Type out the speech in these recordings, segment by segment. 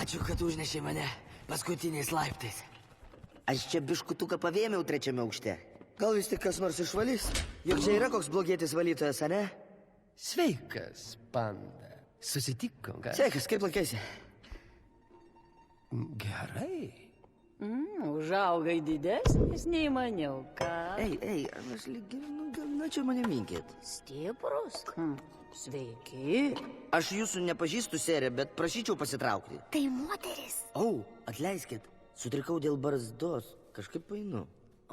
Ačiū, kad užnešė mane paskutiniais laiptais. Aš čia biškutuką pavėmiau trečiame aukšte. Gal vis tik kas nors išvalys? Juk čia yra koks blogietis valytojas, ane? Sveikas, panda. Susitikom, ką? Sveikas, kaip lankėsi? Gerai. Užaugai didesnis nei maniau, ką? Ei, aš lyg, gal čia mane minkėt. Stiprus? Sveiki. Aš jūsų nepažįstu, serė, bet prašyčiau pasitraukti. Tai moteris. Atleiskit, sutrikau dėl barzdos. Kažkaip painu.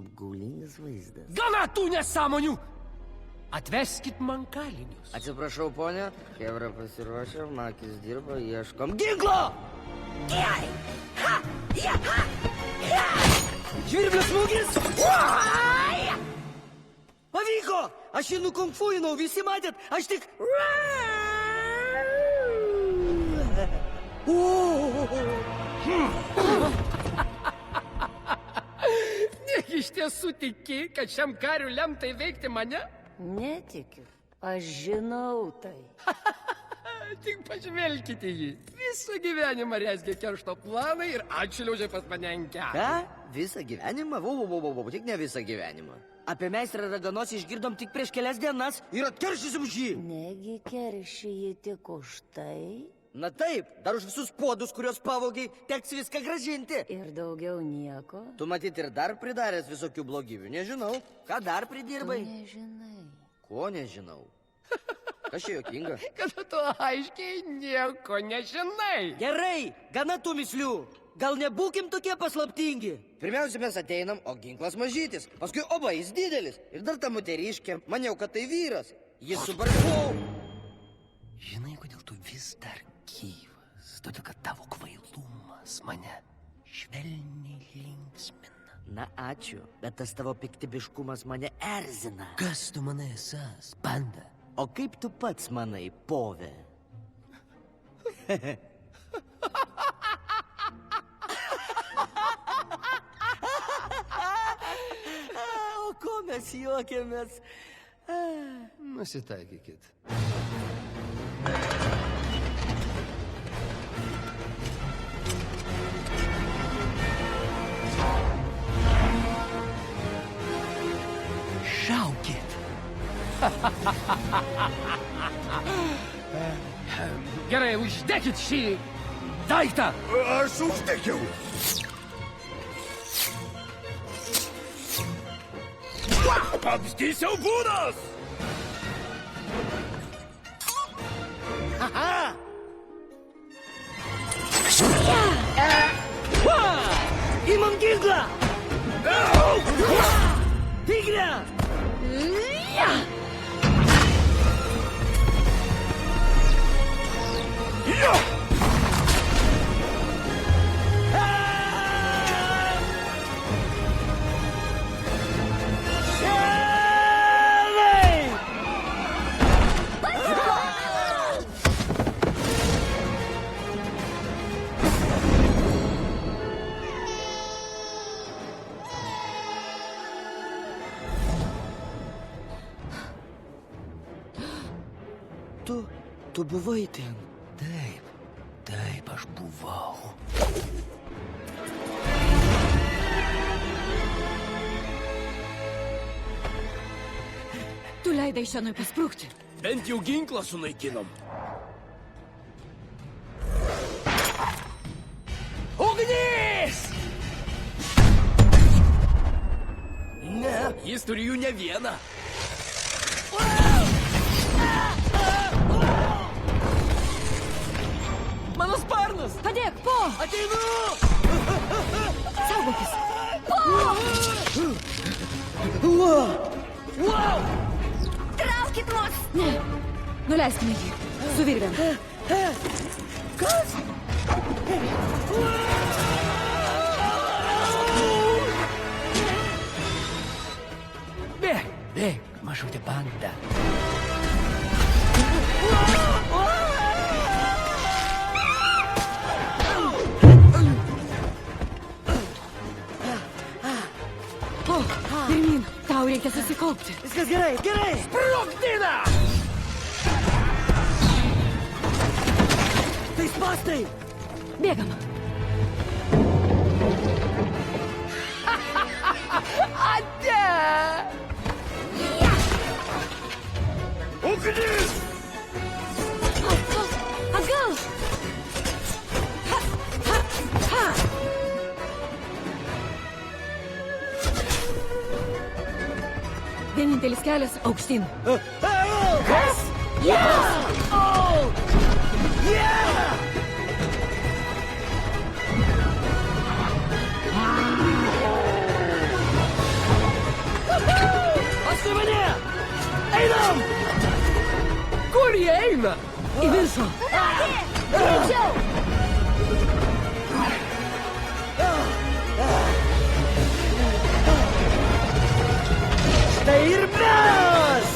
Apgaulingas vaizdas. Gana tų nesąmonių! Atveskit man kalinius. Atsiprašau, ponia. Kevra pasiruošė, Makis dirba, ieškom ginklo! Žvirblio smūgis! Pavyko! Aš jį nukungfuinau, visi matėt, aš tik... Nek iš tiesų tiki, kad šiam kariu lemta įveikti mane? Netikiu. Aš žinau tai. Tik pažvelkite jį. Visą gyvenimą rezgė keršto planą ir atšliaužė pas mane ant kelių. Ką? Visą gyvenimą? Tik ne visą gyvenimą. Apie meistrą Raganosį išgirdom tik prieš kelias dienas ir atkeršysim už jį. Negi keršyji tik už tai? Na taip, dar už visus puodus, kuriuos pavogiai, teks viską gražinti. Ir daugiau nieko? Tu matyt ir dar pridaręs visokių blogybių. Nežinau. Ką dar pridirbai? Tu nežinai. Ko nežinau? Kas čia juokinga? Kad tu aiškiai nieko nežinai. Gerai, gana tų mislių. Gal nebūkim tokie paslaptingi? Pirmiausia, mes ateinam, o ginklas mažytis. Paskui oba jis didelis. Ir dar ta moteriškė. Maniau, kad tai vyras. Jis su barzdu. Žinai, kodėl tu vis dar gyvas? Todėl, kad tavo kvailumas mane švelniai linksmina. Na, ačiū. Bet tas tavo piktybiškumas mane erzina. Kas tu manai esas, panda? O kaip tu pats manai, povė? O ko mes juokėmės? Nusitaikykit. Šaukit! Gerai, uždekit šį daiktą! Aš uždegiau. Apstys jau būdas! Imam ginklą! Tigre! Tu buvai ten. Taip, aš buvau. Tu leidai šiandien pasprūkti. Bent jau ginklą sunaikinom. Ugnis! Ne, jis turi jų ne vieną. Mano sparnas! Padėk, po! Ateinu! Saugokis! Wow! Traukit mus! Ne, nuleiskime jį. Su virvėm. Kas? Bėk, mažutė banda. Pirmin, tau reikia susikaupti. Viskas gerai, gerai! Sprogdina! Tai spąstai! Bėgam. Ate! Ugnis! Atgal! Vienintelis kelias aukštyn. Kas? Paskui mane! Einam! Kur jie eina? Į viršų. Tai ir mes!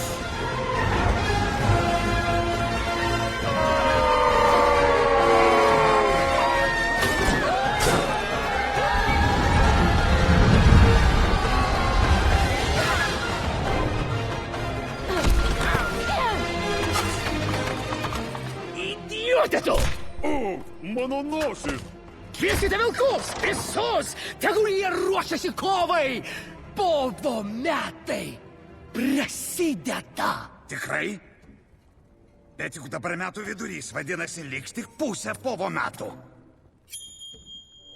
Idiote tu! O, mano nosis! Kvieskite vilkus! Visus! Tegul jie ruošiasi kovai! Povo metai prasideda! Tikrai? Bet juk dabar metų vidurys, vadinasi, liks tik pusę povo metų.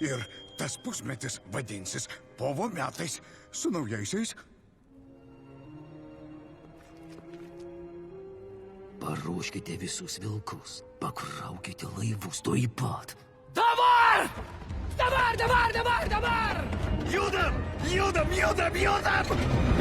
Ir tas pusmetis vadinsis povo metais su naujaisiais. Paruoškite visus vilkus, pakraukite laivus tuoj pat. Dabar! Dabar! Judam! Judam! Judam! Judam!